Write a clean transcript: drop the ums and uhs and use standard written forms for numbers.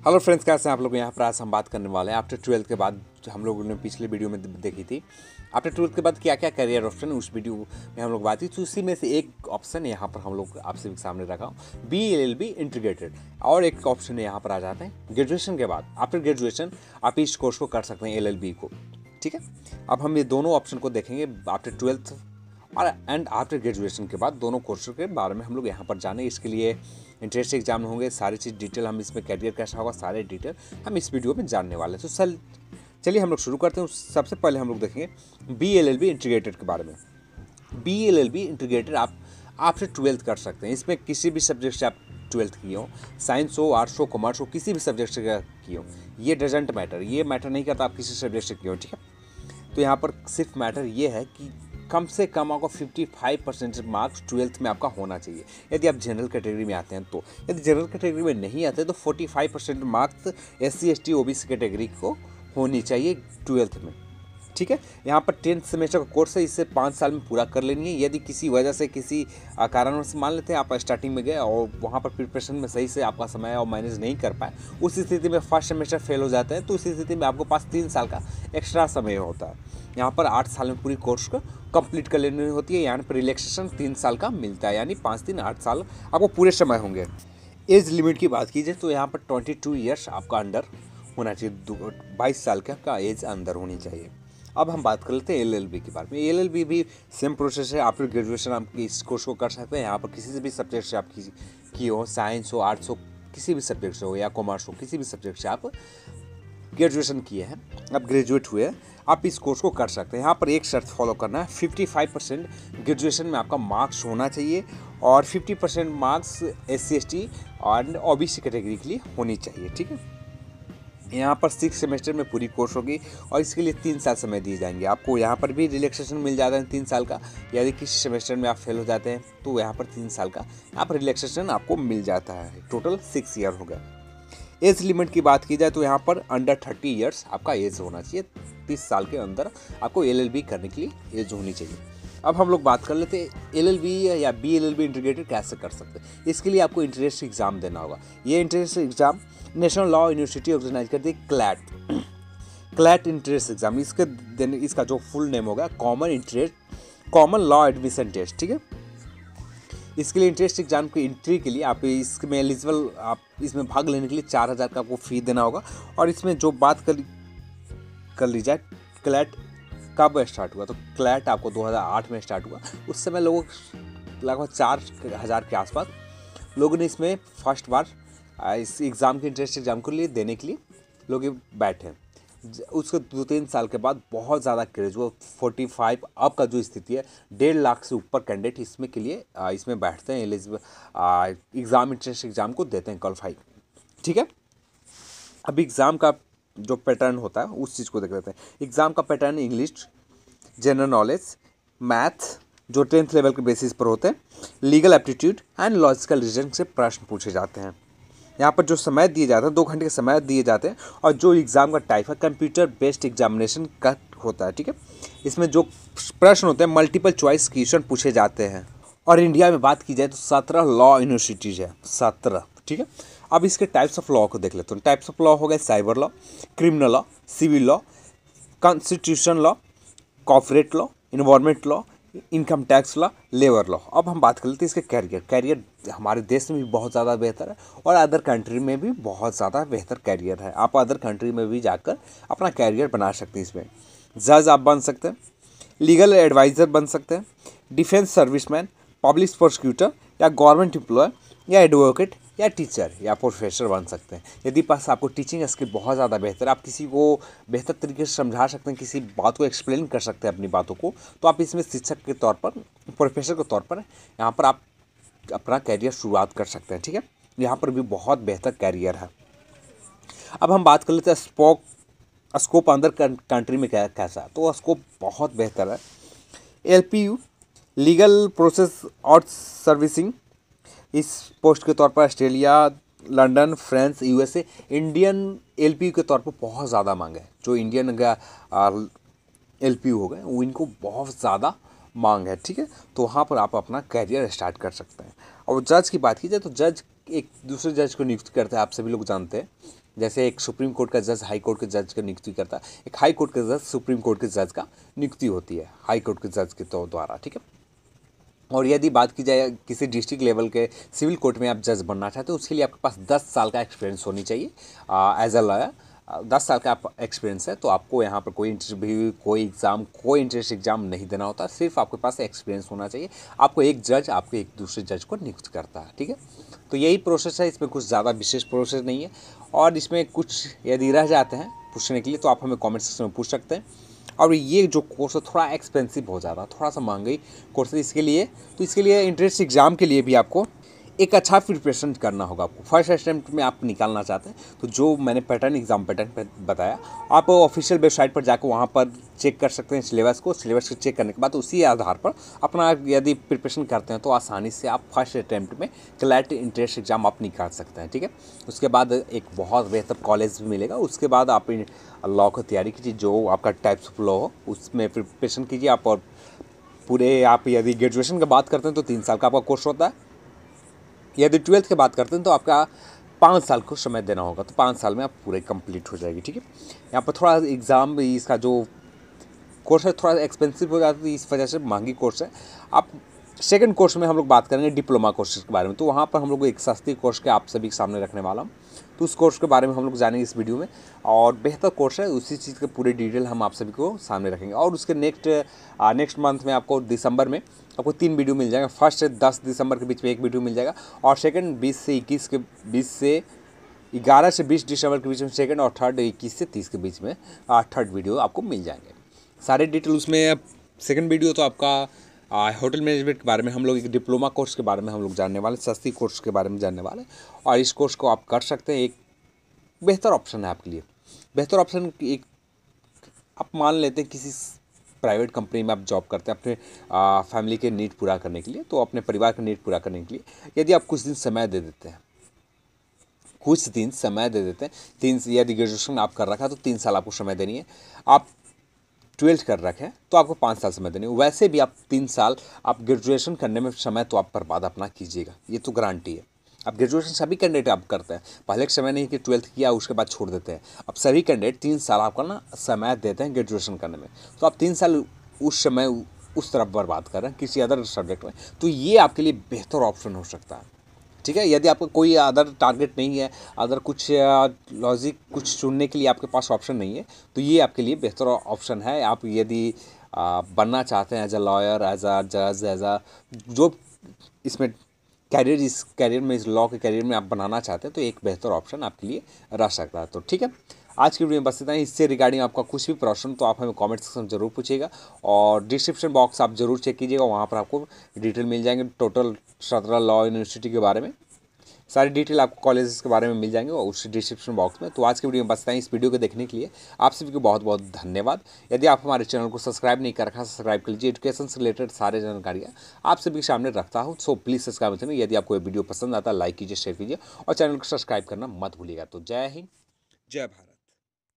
Hello friends, कैसे हैं आप लोग। यहाँ पर आज हम बात करने वाले हैं आफ्टर 12th के बाद। हम लोगों ने पिछले वीडियो में देखी थी आफ्टर 12th के बाद क्या क्या करियर ऑप्शन, उस वीडियो में हम लोग बात की। तो उसी में से एक ऑप्शन यहाँ पर हम लोग आपसे भी सामने रखा हूँ, BLLB इंटीग्रेटेड। और एक ऑप्शन यहाँ पर आ जाते हैं ग्रेजुएशन के बाद। आफ्टर ग्रेजुएशन आप इस कोर्स को कर सकते हैं, LLB को। ठीक है, अब हम ये दोनों ऑप्शन को देखेंगे आफ्टर 12th और एंड आफ्टर ग्रेजुएशन के बाद। दोनों कोर्सों के बारे में हम लोग यहाँ पर जाने। इसके लिए इंट्रेंस एग्जाम होंगे, सारी चीज़ डिटेल हम इसमें, करियर कैसा होगा, सारे डिटेल हम इस वीडियो में जानने वाले हैं। तो चलिए हम लोग शुरू करते हैं। सबसे पहले हम लोग देखेंगे BLLB इंटीग्रेटेड के बारे में। BLLB इंटीग्रेटेड आप आफ्टर 12th कर सकते हैं। इसमें किसी भी सब्जेक्ट से आप 12th किए हो, साइंस हो, आर्ट्स हो, कॉमर्स हो, किसी भी सब्जेक्ट से किए हो, ये डजेंट मैटर। ये मैटर नहीं करता आप किसी सब्जेक्ट से किए हो। ठीक है, तो यहाँ पर सिर्फ मैटर ये है कि कम से कम आपको 55% मार्क्स 12th में आपका होना चाहिए, यदि आप जनरल कैटेगरी में आते हैं तो। यदि जनरल कैटेगरी में नहीं आते तो 45% marks SC ST OBC category को होनी चाहिए 12th में। ठीक है, यहाँ पर 10th सेमेस्टर का कोर्स है, इसे 5 साल में पूरा कर लेनी है। यदि किसी वजह से, किसी कारणवश से मान लेते हैं आप स्टार्टिंग में गए और वहाँ पर प्रिपरेशन में सही से आपका समय और मैनेज नहीं कर पाए, उस स्थिति में फर्स्ट सेमेस्टर फेल हो जाता है, तो उस स्थिति में आपको पास 3 साल का एक्स्ट्रा समय होता है। यहाँ पर 8 साल में पूरी कोर्स को कंप्लीट कर लेनी होती है। यहाँ पर रिलैक्सेशन 3 साल का मिलता है, यानी 5 दिन 8 साल आपको पूरे समय होंगे। एज लिमिट की बात कीजिए तो यहाँ पर 22 ईयर्स आपका अंडर होना चाहिए, 22 साल का आपका एज अंदर होनी चाहिए। अब हम बात कर लेते हैं LLB के बारे में। LLB भी सेम प्रोसेस है। आफ्टर ग्रेजुएशन आप इस कोर्स को कर सकते हैं। यहाँ पर किसी भी सब्जेक्ट से आप की हो, साइंस हो, आर्ट्स हो, किसी भी सब्जेक्ट से हो, या कॉमर्स हो, किसी भी सब्जेक्ट से आप ग्रेजुएशन किए हैं, आप ग्रेजुएट हुए हैं, आप इस कोर्स को कर सकते हैं। यहाँ पर एक शर्त फॉलो करना है, 55% ग्रेजुएशन में आपका मार्क्स होना चाहिए और 50% मार्क्स SC ST और OBC कैटेगरी के लिए होनी चाहिए। ठीक है, यहाँ पर 6 सेमेस्टर में पूरी कोर्स होगी और इसके लिए 3 साल समय दिए जाएंगे आपको। यहाँ पर भी रिलैक्सेशन मिल जाता है 3 साल का। यदि किसी सेमेस्टर में आप फेल हो जाते हैं तो यहाँ पर 3 साल का यहाँ पर रिलैक्सेशन आपको मिल जाता है। टोटल 6 ईयर हो गया। एज लिमिट की बात की जाए तो यहाँ पर अंडर 30 ईयर्स आपका एज होना चाहिए। 30 साल के अंदर आपको LLB करने के लिए एज होनी चाहिए। अब हम लोग बात कर लेते हैं LLB या BLLB इंटीग्रेटेड कैसे कर सकते हैं। इसके लिए आपको इंट्रेंस एग्जाम देना होगा। ये entrance exam National Law University organise करती है, क्लैट इंट्रेंस एग्जाम। इसका जो फुल नेम होगा कॉमन लॉ एडमिशन टेस्ट। ठीक है, इसके लिए इंट्रेंस एग्जाम की एंट्री के लिए आप इसमें एलिजिबल, आप इसमें भाग लेने के लिए 4000 का आपको फी देना होगा। और इसमें जो बात कर ली जाए, क्लैट कब स्टार्ट हुआ, तो क्लैट आपको 2008 में स्टार्ट हुआ। उस समय लगभग 4000 के आसपास लोगों ने इसमें फर्स्ट बार इस एग्ज़ाम के इंट्रेंस एग्जाम के लिए देने के लिए लोग बैठे। उसके 2-3 साल के बाद बहुत ज़्यादा क्रेज हुआ। 45 अब का जो स्थिति है, 1.5 लाख से ऊपर कैंडिडेट इसमें के लिए इसमें बैठते हैं, एग्ज़ाम इंट्रेंस एग्जाम को देते हैं, क्वालिफाई। ठीक है, अब एग्ज़ाम का जो पैटर्न होता है उस चीज़ को देख लेते हैं। एग्ज़ाम का pattern English, general knowledge, math जो 10th लेवल के बेसिस पर होते हैं, legal aptitude and logical reason से प्रश्न पूछे जाते हैं। यहाँ पर जो समय दिए जाते हैं 2 घंटे के समय दिए जाते हैं। और जो एग्ज़ाम का टाइप है कंप्यूटर बेस्ड एग्जामिनेशन का होता है। ठीक है, इसमें जो प्रश्न होते हैं मल्टीपल चॉइस क्वेश्चन पूछे जाते हैं। और इंडिया में बात की जाए तो 17 लॉ यूनिवर्सिटीज़ है, 17। ठीक है, अब इसके टाइप्स ऑफ लॉ को देख लेते हैं। टाइप्स ऑफ लॉ हो गए cyber law, criminal law, civil law, constitution law, corporate law, environment law, income tax law, labour law. अब हम बात कर लेते हैं इसके कैरियर हमारे देश में भी बहुत ज़्यादा बेहतर है और अदर कंट्री में भी बहुत ज़्यादा बेहतर कैरियर है। आप अदर कंट्री में भी जाकर अपना कैरियर बना सकते हैं। इसमें जज आप बन सकते हैं, लीगल एडवाइज़र बन सकते हैं, डिफेंस सर्विसमैन, पब्लिक प्रोसिक्यूटर या गवर्नमेंट एम्प्लॉय या एडवोकेट या टीचर या प्रोफेसर बन सकते हैं। यदि पास आपको टीचिंग स्किल बहुत ज़्यादा बेहतर, आप किसी को बेहतर तरीके से समझा सकते हैं, किसी बात को एक्सप्लेन कर सकते हैं अपनी बातों को, तो आप इसमें शिक्षक के तौर पर, प्रोफेसर के तौर पर यहाँ पर आप अपना कैरियर शुरुआत कर सकते हैं। ठीक है, यहाँ पर भी बहुत बेहतर कैरियर है। अब हम बात कर लेते हैं स्कोप अंदर कंट्री में कैसा है, तो स्कोप बहुत बेहतर है। LPU लीगल प्रोसेस और सर्विसिंग, इस पोस्ट के तौर पर Australia, London, France, USA, Indian LPU के तौर पर बहुत ज़्यादा मांग है। जो इंडियन LPU हो गए वो इनको बहुत ज़्यादा मांग है। ठीक है, तो वहाँ पर आप अपना कैरियर स्टार्ट कर सकते हैं। और जज की बात की जाए तो जज एक दूसरे जज को नियुक्त करते हैं, आप सभी लोग जानते हैं। जैसे एक सुप्रीम कोर्ट का जज हाई कोर्ट के जज का नियुक्ति करता है, एक हाई कोर्ट का जज सुप्रीम कोर्ट के जज का नियुक्ति होती है हाई कोर्ट के जज के द्वारा, ठीक है। और यदि बात की जाए किसी डिस्ट्रिक्ट लेवल के सिविल कोर्ट में आप जज बनना चाहते हो, उसके लिए आपके पास 10 साल का एक्सपीरियंस होनी चाहिए एज अ लॉयर। 10 साल का आप एक्सपीरियंस है तो आपको यहाँ पर कोई इंटरव्यू, कोई एग्ज़ाम, कोई इंट्रेंस एग्ज़ाम नहीं देना होता, सिर्फ आपके पास एक्सपीरियंस होना चाहिए। आपको एक जज आपके एक दूसरे जज को नियुक्त करता है, ठीक है। तो यही प्रोसेस है, इसमें कुछ ज़्यादा विशेष प्रोसेस नहीं है। और इसमें कुछ यदि रह जाते हैं पूछने के लिए तो आप हमें कॉमेंट सेक्शन में पूछ सकते हैं। और ये जो कोर्स है थोड़ा एक्सपेंसिव हो जाता है, थोड़ा सा महंगी कोर्स है इसके लिए। तो इसके लिए इंट्रेंस एग्ज़ाम के लिए भी आपको एक अच्छा प्रिपरेशन करना होगा। आपको फर्स्ट अटेम्प्ट में आप निकालना चाहते हैं तो जो मैंने एग्ज़ाम पैटर्न बताया, आप ऑफिशियल वेबसाइट पर जाकर वहाँ पर चेक कर सकते हैं सिलेबस को चेक करने के बाद उसी आधार पर अपना यदि प्रिपरेशन करते हैं तो आसानी से आप फर्स्ट अटेम्प्ट में क्लैट इंट्रेंस एग्ज़ाम आप निकाल सकते हैं, ठीक है। उसके बाद एक बहुत बेहतर कॉलेज भी मिलेगा। उसके बाद आप लॉ की तैयारी कीजिए, जो आपका टाइप्स ऑफ लॉ हो उसमें प्रिपरेशन कीजिए आप। और पूरे आप यदि ग्रेजुएशन की बात करते हैं तो 3 साल का आपका कोर्स होता है। यदि 12th की बात करते हैं तो आपका 5 साल को समय देना होगा, तो 5 साल में आप पूरे कंप्लीट हो जाएगी, ठीक है। यहाँ पर थोड़ा एग्ज़ाम इसका जो कोर्स है थोड़ा एक्सपेंसिव हो जाता है, इस वजह से महंगी कोर्स है। आप सेकंड कोर्स में हम लोग बात करेंगे डिप्लोमा कोर्सेज के बारे में, तो वहाँ पर हम लोग एक सस्ती कोर्स के आप सभी के सामने रखने वाला हूँ। तो उस कोर्स के बारे में हम लोग जानेंगे इस वीडियो में, और बेहतर कोर्स है उसी चीज़ के पूरे डिटेल हम आप सभी को सामने रखेंगे। और उसके नेक्स्ट मंथ में आपको दिसंबर में आपको 3 वीडियो मिल जाएगा। फर्स्ट से 10 दिसंबर के बीच में एक वीडियो मिल जाएगा, और सेकंड 20 से 11 से 20 दिसंबर के बीच में सेकंड, और थर्ड 21 से 30 के बीच में थर्ड वीडियो आपको मिल जाएंगे। सारे डिटेल उसमें। सेकंड वीडियो तो आपका होटल मैनेजमेंट के बारे में, हम लोग एक डिप्लोमा कोर्स के बारे में हम लोग जानने वाले, सस्ती कोर्स के बारे में जानने वाले। और इस कोर्स को आप कर सकते हैं, एक बेहतर ऑप्शन है आपके लिए। बेहतर ऑप्शन एक आप मान लेते हैं किसी प्राइवेट कंपनी में आप जॉब करते हैं अपने फैमिली के नीड पूरा करने के लिए, तो अपने परिवार के नीड पूरा करने के लिए यदि आप कुछ दिन समय दे देते हैं, यदि ग्रेजुएशन आप कर रखा है तो 3 साल आपको समय देनी है। आप 12th कर रखे हैं तो आपको 5 साल समय देनी है। वैसे भी आप 3 साल आप ग्रेजुएशन करने में समय तो आप बर्बाद अपना कीजिएगा, ये तो गारंटी है। अब ग्रेजुएशन सभी कैंडिडेट आप करते हैं, पहले के समय नहीं कि 12th किया उसके बाद छोड़ देते हैं। अब सभी कैंडिडेट 3 साल आपका ना समय देते हैं ग्रेजुएशन करने में, तो आप 3 साल उस समय उस तरफ बर्बाद कर रहे हैं किसी अदर सब्जेक्ट में, तो ये आपके लिए बेहतर ऑप्शन हो सकता है, ठीक है। यदि आपका कोई अदर टारगेट नहीं है, अदर कुछ लॉजिक कुछ चुनने के लिए आपके पास ऑप्शन नहीं है, तो ये आपके लिए बेहतर ऑप्शन है। आप यदि बनना चाहते हैं as a lawyer, as a जज, एज अ जो इसमें इस कैरियर में, इस लॉ के कैरियर में आप बनाना चाहते हैं, तो एक बेहतर ऑप्शन आपके लिए रह सकता है। तो ठीक है, आज की वीडियो में बस इतना ही। इससे रिगार्डिंग आपका कुछ भी प्रश्न तो आप हमें कमेंट सेक्शन में जरूर पूछिएगा, और डिस्क्रिप्शन बॉक्स आप जरूर चेक कीजिएगा, वहाँ पर आपको डिटेल मिल जाएंगे टोटल 17 लॉ यूनिवर्सिटी के बारे में। सारी डिटेल आपको कॉलेजेस के बारे में मिल जाएंगे और उस डिस्क्रिप्शन बॉक्स में। तो आज की वीडियो में बस इतना ही। इस वीडियो को देखने के लिए आप सभी को बहुत बहुत धन्यवाद। यदि आप हमारे चैनल को सब्सक्राइब नहीं कर रखा, सब्सक्राइब कर लीजिए। एजुकेशन से रिलेटेड सारे जानकारियाँ आप सभी के सामने रखता हूँ, सो प्लीज़ सब्सक्राइब करें। यदि आपको ये वीडियो पसंद आता है लाइक कीजिए, शेयर कीजिए, और चैनल को सब्सक्राइब करना मत भूलिएगा। तो जय हिंद, जय भारत।